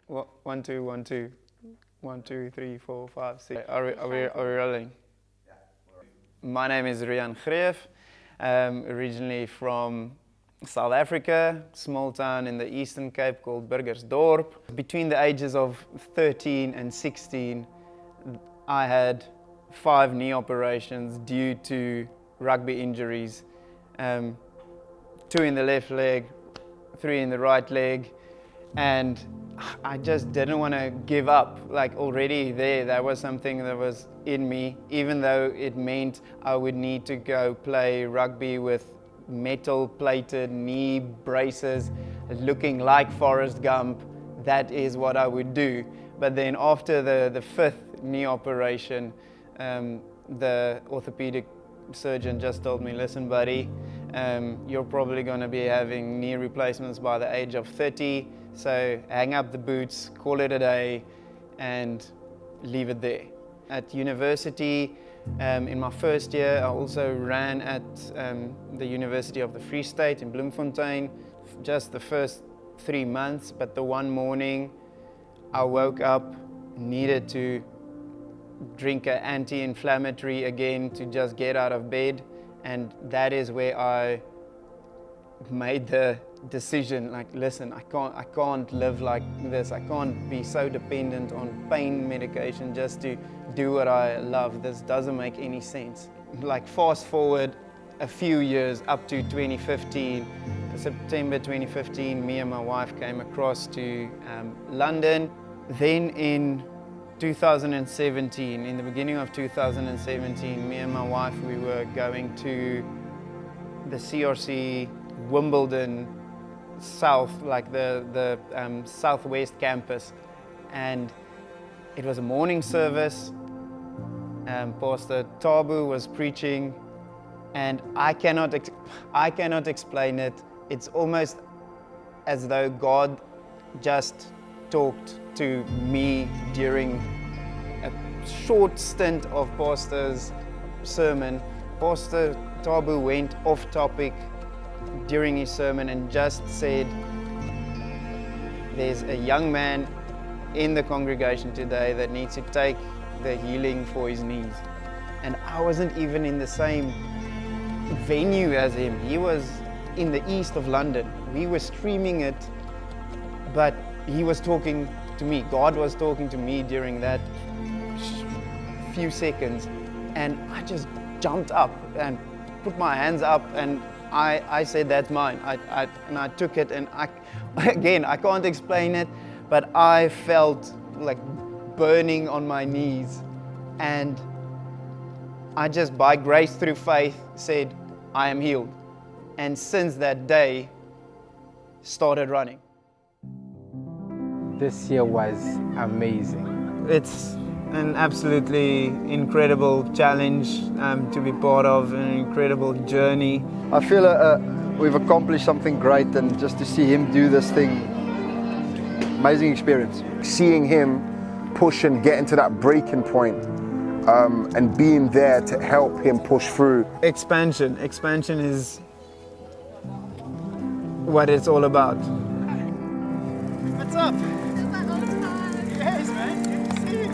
One, two, 1, 2, 1, 2, 3, 4, 5, 6. Are we rolling? My name is Rehan Greeff, originally from South Africa, small town in the Eastern Cape called Burgersdorp. Between the ages of 13 and 16, I had 5 knee operations due to rugby injuries. 2 in the left leg, 3 in the right leg, and I just didn't want to give up. Like already that was something that was in me, even though it meant I would need to go play rugby with metal plated knee braces, looking like Forrest Gump. That is what I would do. But then after the 5th knee operation, the orthopedic surgeon just told me, listen buddy, you're probably going to be having knee replacements by the age of 30, so hang up the boots, call it a day, and leave it there. At university, in my first year, I also ran at the University of the Free State in Bloemfontein, just the first 3 months, but the one morning I woke up, needed to drink an anti-inflammatory again to just get out of bed, and that is where I made the decision, like, listen, I can't live like this. I can't be so dependent on pain medication just to do what I love. This doesn't make any sense. Like, fast forward a few years up to 2015, September 2015, me and my wife came across to London. Then in 2017, in the beginning of 2017, me and my wife, we were going to the CRC Wimbledon South, like the Southwest campus, and it was a morning service. Pastor Tabu was preaching, and I cannot explain it. It's almost as though God just talked to me during a short stint of Pastor's sermon. Pastor Tabu went off topic during his sermon and just said, there's a young man in the congregation today that needs to take the healing for his knees. And I wasn't even in the same venue as him. He was in the east of London. We were streaming it, but he was talking to me. God was talking to me during that few seconds, and I just jumped up and put my hands up, and I said, that's mine. And I took it, and I can't explain it, but I felt like burning on my knees, and I just, by grace through faith, said, I am healed. And since that day, started running. This year was amazing. It's an absolutely incredible challenge to be part of, an incredible journey. I feel we've accomplished something great, and just to see him do this thing, amazing experience. Seeing him push and get into that breaking point, and being there to help him push through. Expansion is what it's all about. What's up? Yes, man. Good to see you.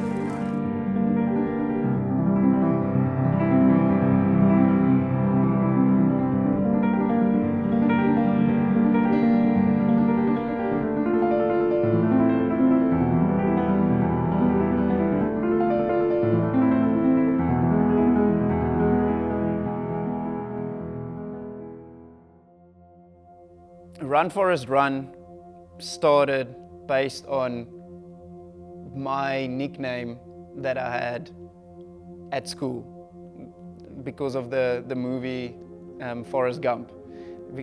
Run Forest Run started based on my nickname that I had at school because of the movie Forrest Gump.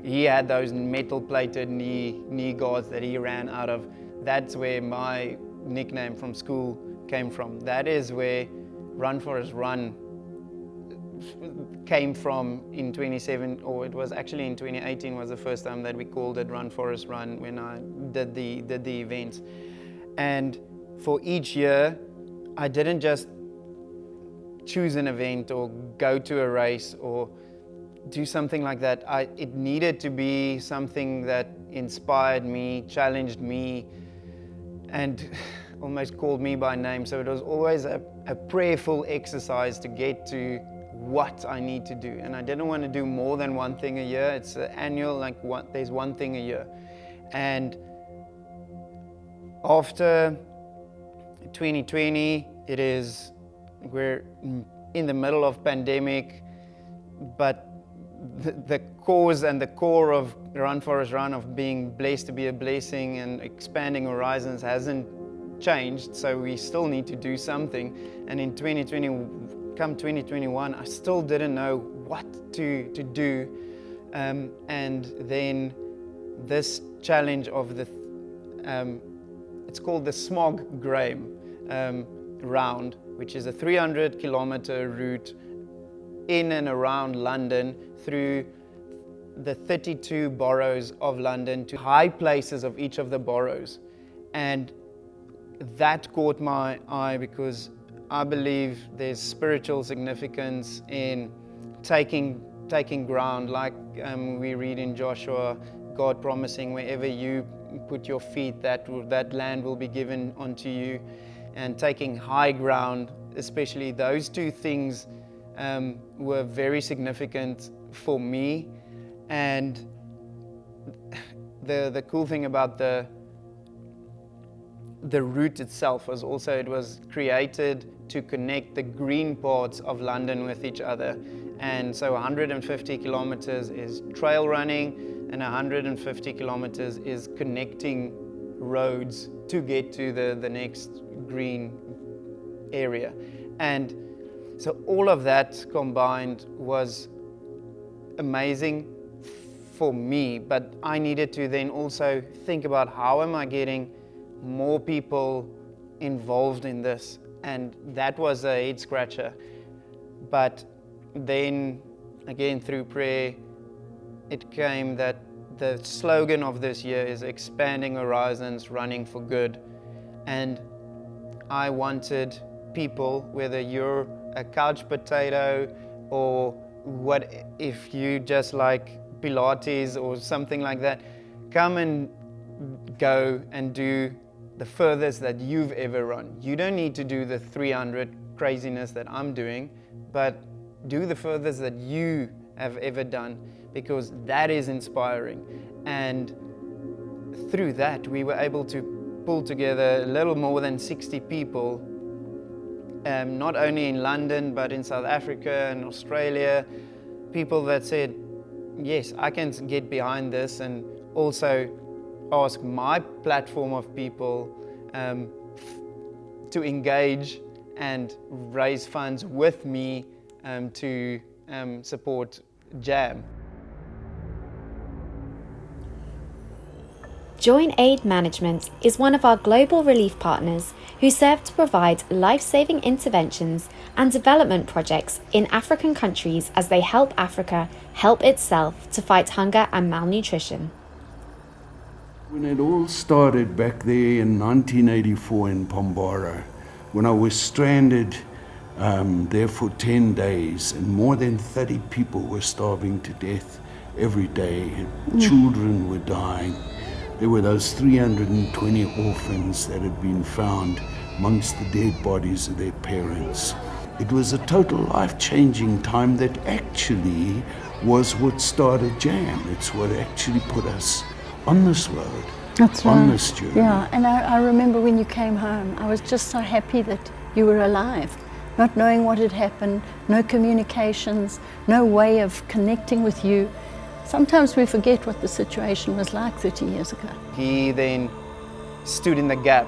He had those metal-plated knee guards that he ran out of. That's where my nickname from school came from. That is where Run Forest Run came from in 27, or it was actually in 2018 was the first time that we called it Run Forest Run when I did the events. And for each year, I didn't just choose an event or go to a race or do something like that. It needed to be something that inspired me, challenged me, and almost called me by name. So it was always a prayerful exercise to get to what I need to do. And I didn't want to do more than one thing a year. It's an annual, there's one thing a year. And after 2020, we're in the middle of pandemic, but the cause and the core of Run Forest Run, of being blessed to be a blessing and expanding horizons, hasn't changed. So we still need to do something. And in come 2021, I still didn't know what to do. And then this challenge of it's called the Smog Graham round, which is a 300-kilometer route in and around London, through the 32 boroughs of London to high places of each of the boroughs. And that caught my eye because I believe there's spiritual significance in taking ground, like we read in Joshua, God promising wherever you put your feet, that land will be given unto you. And taking high ground, especially those two things were very significant for me. And the cool thing about the route itself was also it was created to connect the green parts of London with each other. And so 150 kilometers is trail running, and 150 kilometers is connecting roads to get to the next green area. And so all of that combined was amazing for me, but I needed to then also think about how am I getting more people involved in this, and that was a head scratcher. But then again, through prayer, it came that the slogan of this year is expanding horizons, running for good. And I wanted people, whether you're a couch potato or what, if you just like Pilates or something like that, come and go and do the furthest that you've ever run. You don't need to do the 300 craziness that I'm doing, but do the furthest that you have ever done, because that is inspiring. And through that, we were able to pull together a little more than 60 people, not only in London, but in South Africa and Australia, people that said, yes, I can get behind this, and also ask my platform of people to engage and raise funds with me to support JAM. Joint Aid Management is one of our global relief partners who serve to provide life-saving interventions and development projects in African countries as they help Africa help itself to fight hunger and malnutrition. When it all started back there in 1984 in Pombara, when I was stranded there for 10 days, and more than 30 people were starving to death every day, and children were dying. There were those 320 orphans that had been found amongst the dead bodies of their parents. It was a total life-changing time that actually was what started JAM. It's what actually put us on this road, on this journey. Yeah, and I remember when you came home, I was just so happy that you were alive, not knowing what had happened, no communications, no way of connecting with you. Sometimes we forget what the situation was like 30 years ago. He then stood in the gap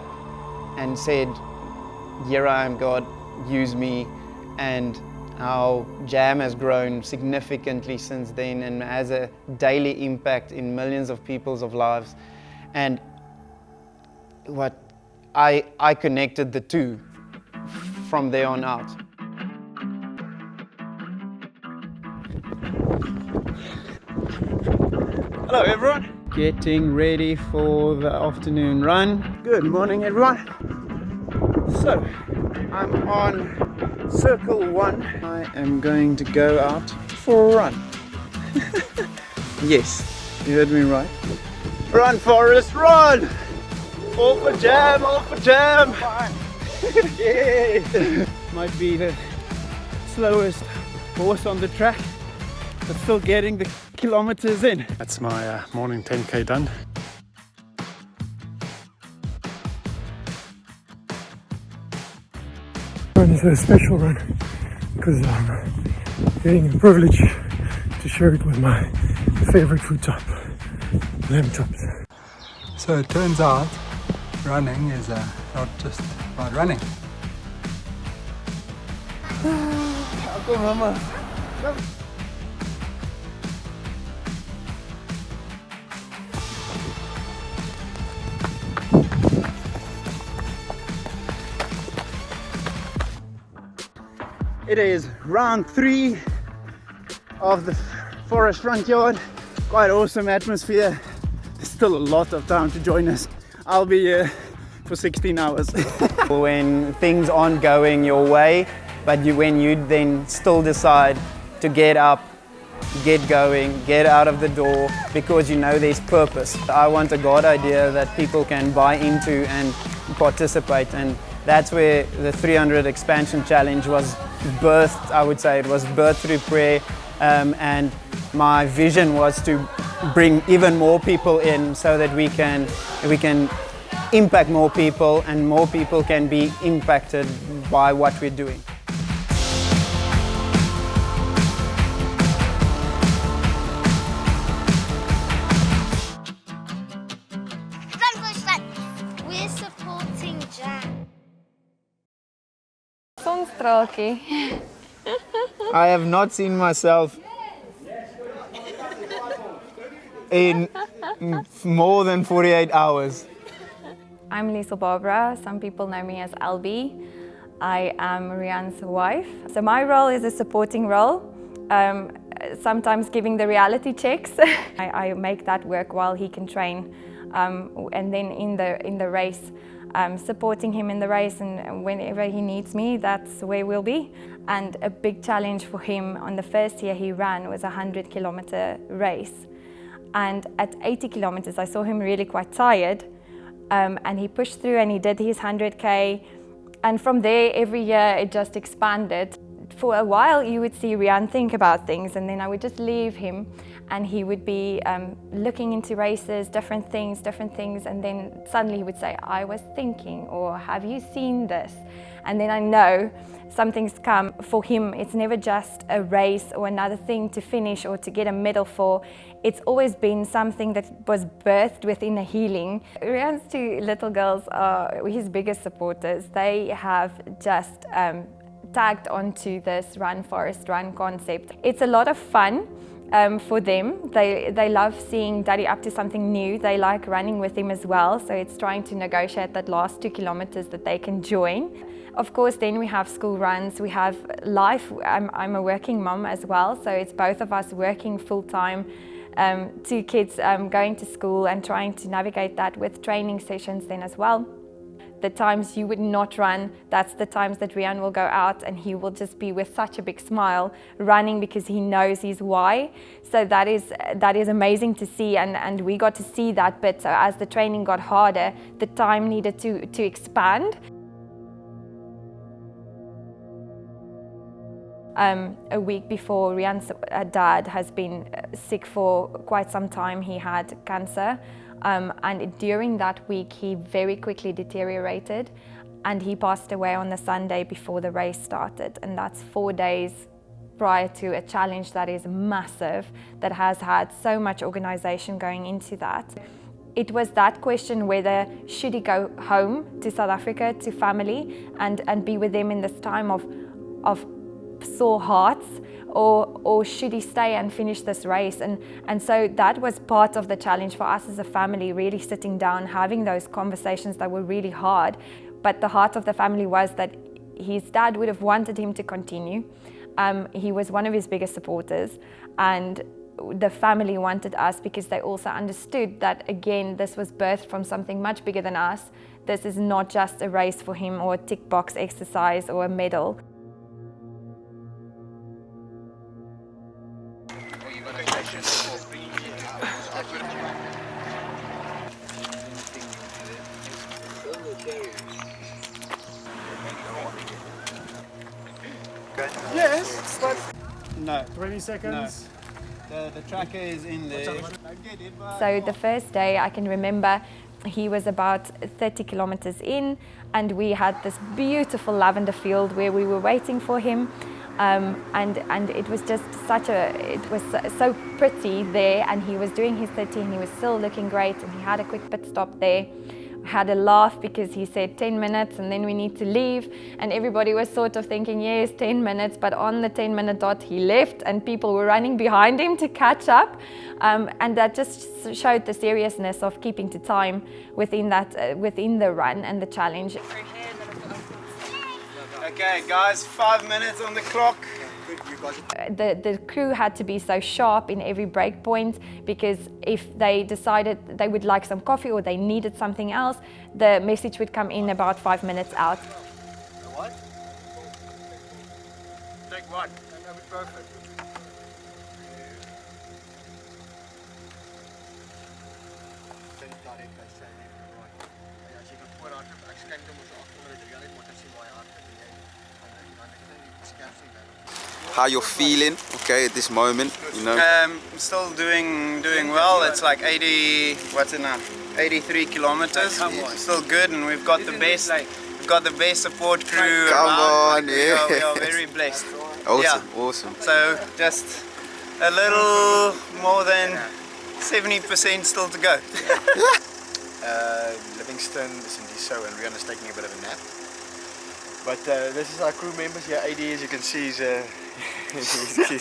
and said, here I am, God, use me. And how JAM has grown significantly since then and has a daily impact in millions of people's lives. And what I connected the two from there on out. Hello everyone. Getting ready for the afternoon run. Good morning everyone. So, I'm on circle 1. I am going to go out for a run. Yes, you heard me right. Run Forest, run! All for jam, all for jam! Yeah. Might be the slowest horse on the track, but still getting the kilometers in. That's my morning 10k done. It's a special run because I'm getting the privilege to share it with my favorite food type, lamb chops. So it turns out running is not just about running. Come mama. It is round 3 of the forest front yard. Quite awesome atmosphere. There's still a lot of time to join us. I'll be here for 16 hours. When things aren't going your way, but when you then still decide to get up, get going, get out of the door, because you know there's purpose. I want a God idea that people can buy into and participate, and that's where the 300 expansion challenge was birthed. I would say it was birthed through prayer, and my vision was to bring even more people in so that we can impact more people, and more people can be impacted by what we're doing. We're supporting Jan. I have not seen myself in more than 48 hours. I'm Lisa Barbara. Some people know me as LB. I am Rehan's wife. So my role is a supporting role, sometimes giving the reality checks. I make that work while he can train, and then in the race, supporting him in the race, and whenever he needs me, that's where we'll be. And a big challenge for him on the first year he ran was a 100-kilometer race. And at 80 kilometers, I saw him really quite tired, and he pushed through and he did his 100K. And from there, every year it just expanded. For a while, you would see Rehan think about things, and then I would just leave him, and he would be looking into races, different things, and then suddenly he would say, I was thinking, or have you seen this? And then I know something's come. For him, it's never just a race or another thing to finish or to get a medal for. It's always been something that was birthed within a healing. Rehan's 2 little girls are his biggest supporters. They have just tagged onto this Run Forest Run concept. It's a lot of fun for them. They love seeing Daddy up to something new. They like running with him as well, so it's trying to negotiate that last 2 kilometers that they can join. Of course, then we have school runs, we have life. I'm a working mom as well, so it's both of us working full-time, 2 kids going to school and trying to navigate that with training sessions then as well. The times you would not run, that's the times that Rehan will go out and he will just be with such a big smile running because he knows his why. So that is amazing to see, and we got to see that bit. So as the training got harder, the time needed to expand. A week before, Rehan's dad has been sick for quite some time. He had cancer. And during that week, he very quickly deteriorated, and he passed away on the Sunday before the race started. And that's 4 days prior to a challenge that is massive, that has had so much organization going into that. It was that question whether should he go home to South Africa, to family, and be with them in this time of sore hearts, or should he stay and finish this race? And so that was part of the challenge for us as a family, really sitting down, having those conversations that were really hard. But the heart of the family was that his dad would have wanted him to continue. He was one of his biggest supporters, and the family wanted us because they also understood that, again, this was birthed from something much bigger than us. This is not just a race for him or a tick box exercise or a medal. Yes, but no. 20 seconds. No. The tracker is in there. So the first day I can remember he was about 30 kilometers in, and we had this beautiful lavender field where we were waiting for him. And it was just it was so pretty there, and he was doing his 30 and he was still looking great, and he had a quick pit stop there. Had a laugh because he said 10 minutes and then we need to leave, and everybody was sort of thinking yes, 10 minutes, but on the 10-minute dot he left and people were running behind him to catch up, and that just showed the seriousness of keeping to time within the run and the challenge. Okay guys, 5 minutes on the clock. The crew had to be so sharp in every break point, because if they decided they would like some coffee or they needed something else, the message would come in about 5 minutes out. What? Take one. That'd be perfect. How you're feeling, okay, at this moment, you know? Still doing well. It's like 83 kilometers. Still good, and we've got the best support crew. Come on, We are very blessed. Awesome, awesome. So just a little more than 70% still to go. Livingston is indeed so, and Rihanna's taking a bit of a nap. But this is our crew members. Yeah, AD, as you can see, he's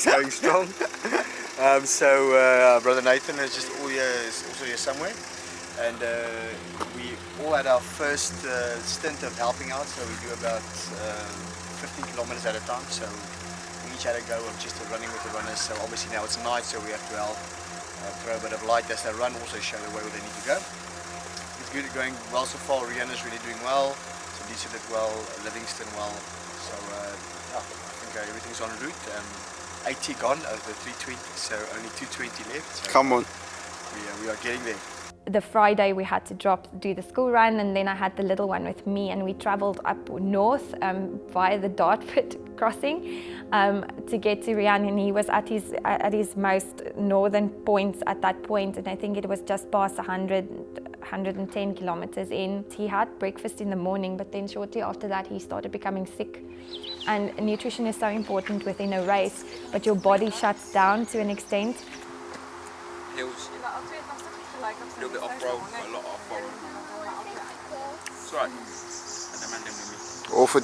going strong. Brother Nathan is just also here somewhere, and we all had our first stint of helping out. So we do about 15 kilometers at a time. So we each had a go of just running with the runners. So obviously now it's night, so we have to help throw a bit of light as they run, also show the way where they need to go. It's good, going well so far. Rihanna's really doing well. Lisa did well, Livingston well, so I think everything's en route. 80 gone of the 320, so only 220 left. So come on. We are getting there. The Friday we had to do the school run, and then I had the little one with me, and we travelled up north via the Dartford crossing to get to Rehan, and he was at his most northern points at that point, and I think it was just past 110 kilometers in. He had breakfast in the morning, but then shortly after that he started becoming sick. And nutrition is so important within a race, but your body shuts down to an extent. Hills. A little bit off-road, a lot off-road. That's right. And the man them with me. All for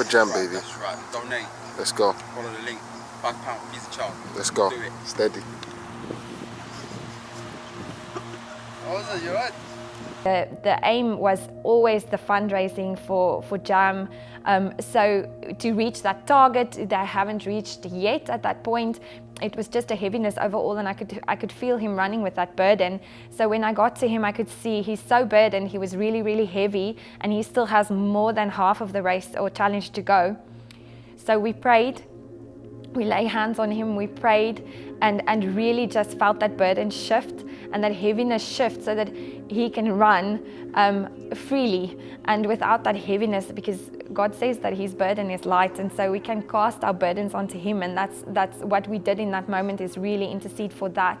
jam, baby. That's right. Donate. Let's go. Follow the link. £5, feeds a child. Let's go. Do it. Steady. Oh, you right? The aim was always the fundraising for JAM. So to reach that target, they haven't reached yet at that point. It was just a heaviness overall, and I could feel him running with that burden. So when I got to him, I could see he's so burdened, he was really, really heavy, and he still has more than half of the race or challenge to go. So we prayed, we lay hands on him, we prayed, and really just felt that burden shift and that heaviness shift so that he can run freely and without that heaviness, because God says that his burden is light, and so we can cast our burdens onto him, and that's what we did in that moment, is really intercede for that.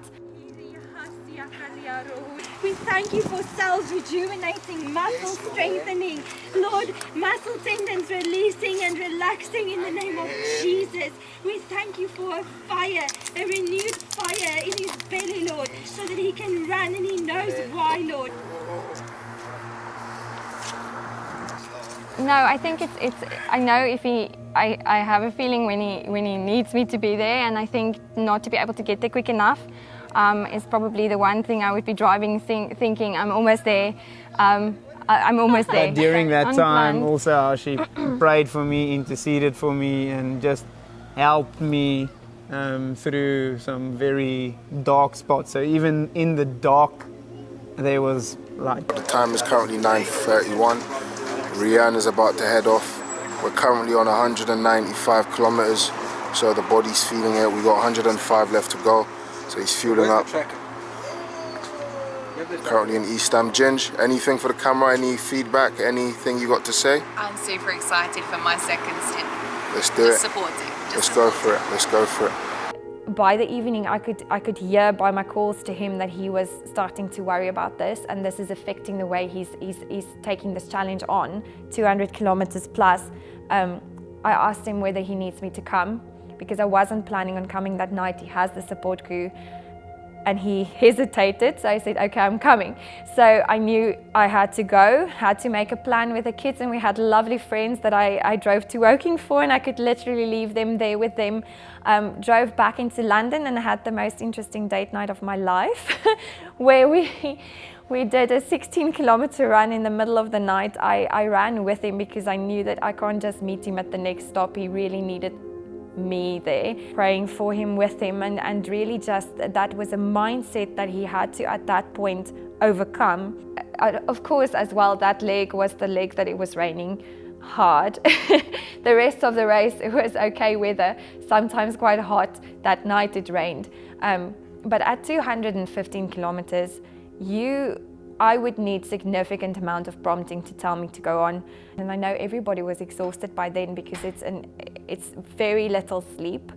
We thank you for cells rejuvenating, muscle strengthening, Lord, muscle tendons releasing and relaxing in the name of Jesus. We thank you for a fire, a renewed fire in his belly, Lord, so that he can run and he knows why, Lord. No, I think it's I know if I have a feeling when he needs me to be there, and I think not to be able to get there quick enough is probably the one thing I would be driving thinking I'm almost there. I'm almost there. During that Unplanned. time also how she prayed for me, interceded for me, and just helped me through some very dark spots. So even in the dark there was light. The time is currently 9:31. Rehan is about to head off. We're currently on 195 kilometers, so the body's feeling it. We got 105 left to go, so he's fueling up. currently in East Ham. Ginge, anything for the camera, any feedback, anything you got to say? I'm super excited for my second stint. Let's do Just it. supporting. Let's go for it. Let's go for it. By the evening, I could hear by my calls to him that he was starting to worry about this, and this is affecting the way he's taking this challenge on, 200 kilometers plus. I asked him whether he needs me to come, because I wasn't planning on coming that night. He has the support crew, and he hesitated, so I said, okay, I'm coming. So I knew I had to go, had to make a plan with the kids, and we had lovely friends that I drove to Woking for, and I could literally leave them there with them. Drove back into London and had the most interesting date night of my life, where we did a 16-kilometer run in the middle of the night. I ran with him because I knew that I can't just meet him at the next stop. He really needed me there, praying for him with him, and really just that was a mindset that he had to at that point overcome. Of course, as well, that leg was the leg that it was raining hard. The rest of the race, it was okay weather, sometimes quite hot. That night it rained, but at 215 kilometers I would need significant amount of prompting to tell me to go on. And I know everybody was exhausted by then because it's very little sleep.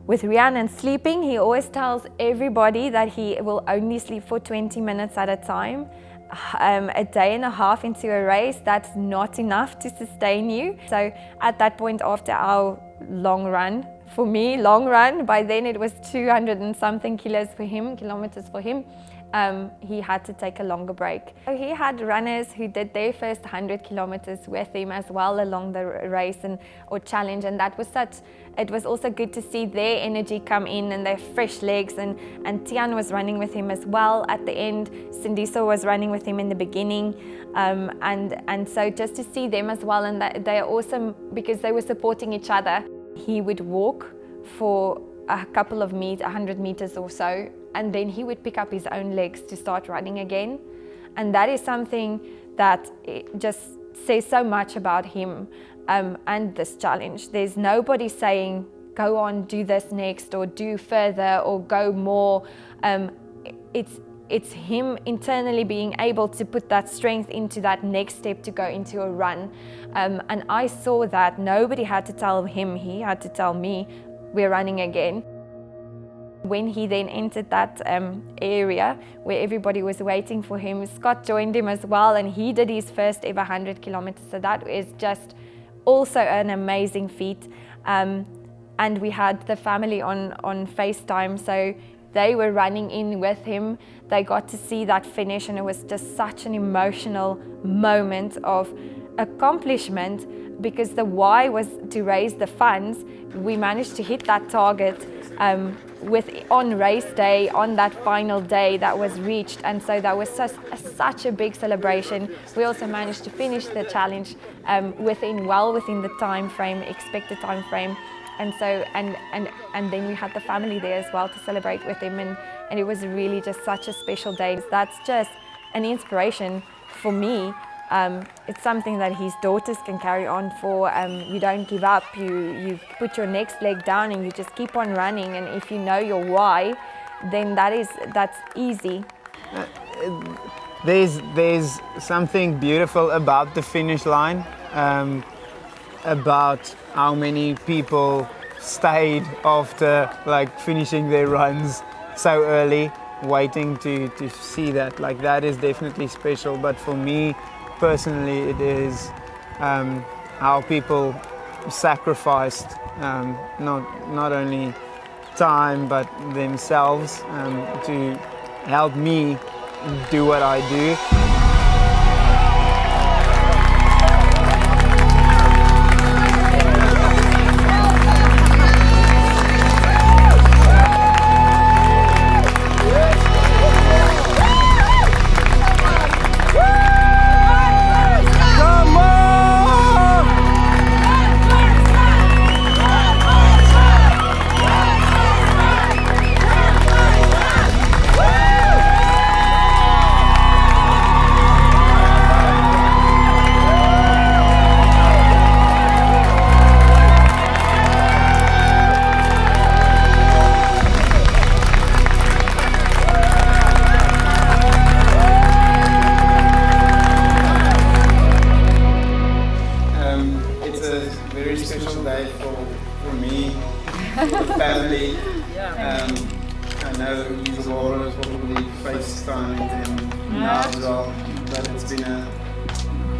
With Rhiannon sleeping, he always tells everybody that he will only sleep for 20 minutes at a time. A day and a half into a race, that's not enough to sustain you. So at that point, after our long run, for me, long run, by then it was 200 and something kilometers for him, he had to take a longer break. So he had runners who did their first 100 kilometers with him as well along the race or challenge, and it was also good to see their energy come in and their fresh legs, and Tian was running with him as well at the end. Sindiso was running with him in the beginning, and so just to see them as well, and they are awesome because they were supporting each other. He would walk for a couple of 100 meters or so, and then he would pick up his own legs to start running again. And that is something that just says so much about him and this challenge. There's nobody saying, go on, do this next, or do further, or go more. It's him internally being able to put that strength into that next step to go into a run. And I saw that nobody had to tell him, he had to tell me, we're running again. When he then entered that area where everybody was waiting for him, Scott joined him as well, and he did his first ever 100 kilometers. So that is just also an amazing feat. And we had the family on FaceTime, so they were running in with him. They got to see that finish, and it was just such an emotional moment of accomplishment, because the why was to raise the funds. We managed to hit that target on race day, on that final day that was reached, and so that was such a big celebration. We also managed to finish the challenge well within the time frame, expected time frame, and so and then we had the family there as well to celebrate with him, and it was really just such a special day. That's just an inspiration for me. It's something that his daughters can carry on for. You don't give up, you put your next leg down and you just keep on running, and if you know your why, then that's easy. There's something beautiful about the finish line, about how many people stayed after finishing their runs so early, waiting to see that. That is definitely special, but for me personally, it is how people sacrificed not only time but themselves to help me do what I do.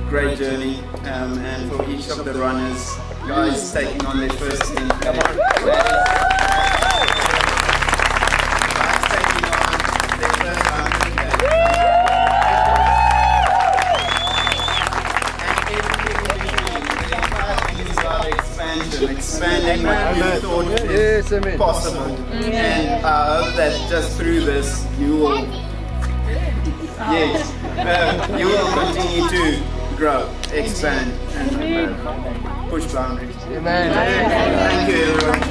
great journey, and for each of the runners, guys taking on their first 10K. Guys taking on their first 100K. And everything in between, the entire thing is about expansion, expanding what you thought is possible. And I hope that just through this, you will you will continue to grow, expand, and push boundaries. Amen. Thank you, everyone.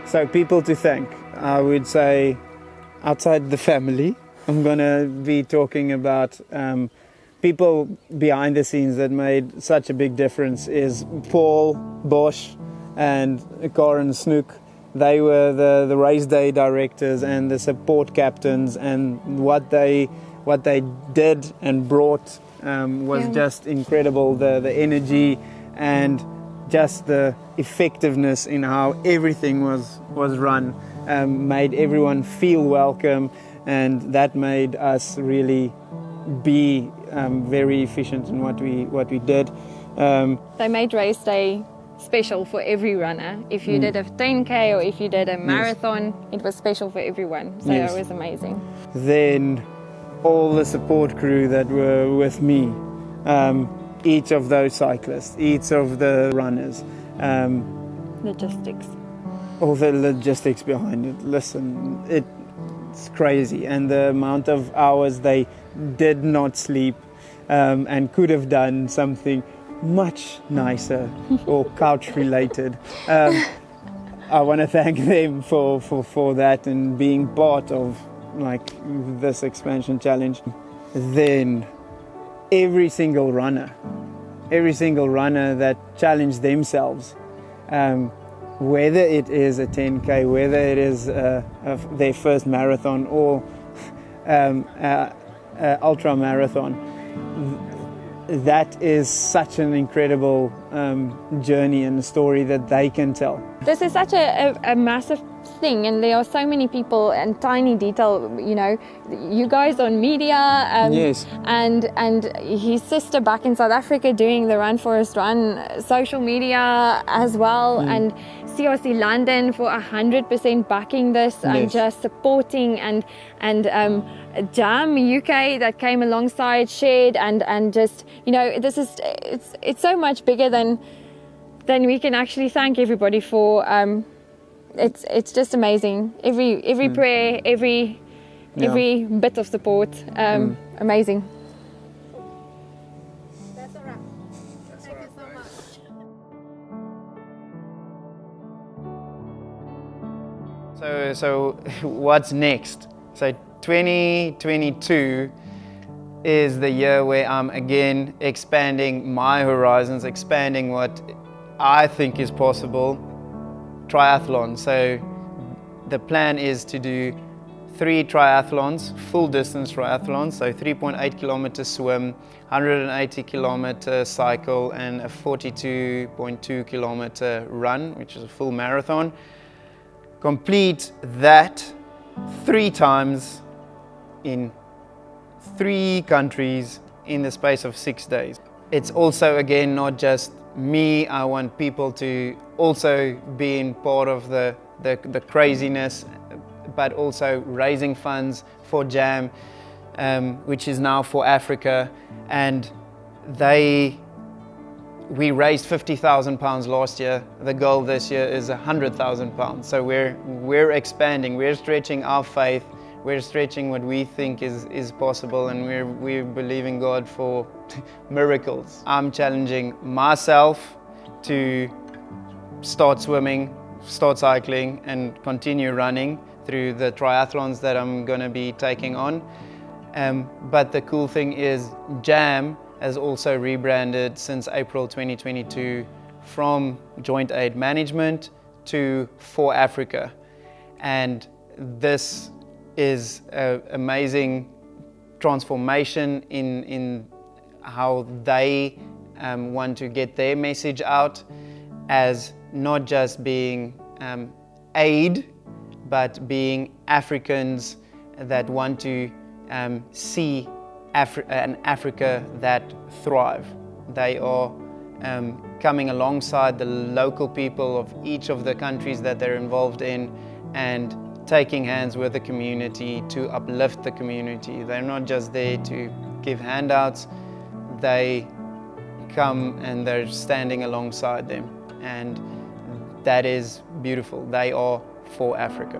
So, people to thank, I would say, outside the family, I'm going to be talking about people behind the scenes that made such a big difference is Paul, Bosch, and Karen Snook. They were the race day directors and the support captains, and what they did and brought was just incredible. The energy and just the effectiveness in how everything was run made everyone feel welcome, and that made us really be very efficient in what we did. They made race day special for every runner. If you did a 10K or if you did a marathon, it was special for everyone. So it was amazing. Then all the support crew that were with me, each of those cyclists, each of the runners. Logistics. All the logistics behind it. Listen, it's crazy. And the amount of hours they did not sleep and could have done something much nicer or couch related. I want to thank them for that and being part of this expansion challenge. Then every single runner that challenged themselves, whether it is a 10K, whether it is their first marathon or ultra marathon, that is such an incredible journey and story that they can tell. This is such a massive thing, and there are so many people and tiny detail, you guys on media, yes, and his sister back in South Africa doing the Run Forest Run social media as well, and CRCLondon for 100% backing this and just supporting, and Jam UK that came alongside, shared, and just this is it's so much bigger than we can actually thank everybody for. It's just amazing. Every prayer, every bit of support, amazing. That's a wrap. Thank you so much. So what's next? So 2022 is the year where I'm again expanding my horizons, expanding what I think is possible. Triathlon. So the plan is to do 3 triathlons, full distance triathlons, so 3.8 kilometer swim, 180 kilometer cycle, and a 42.2 kilometer run, which is a full marathon. Complete that 3 times in 3 countries in the space of 6 days. It's also, again, not just me. I want people to also be part of the craziness, but also raising funds for Jam, which is now ForAfrika, and we raised £50,000 last year. The goal this year is £100,000. So we're expanding, we're stretching our faith, we're stretching what we think is possible, and we're believing God for miracles. I'm challenging myself to start swimming, start cycling, and continue running through the triathlons that I'm going to be taking on. But the cool thing is Jam has also rebranded since April 2022 from Joint Aid Management to ForAfrika. And this is an amazing transformation in how they want to get their message out, as not just being aid, but being Africans that want to see an Africa that thrive. They are coming alongside the local people of each of the countries that they're involved in and taking hands with the community to uplift the community. They're not just there to give handouts, they come and they're standing alongside them, and that is beautiful. They are for Africa.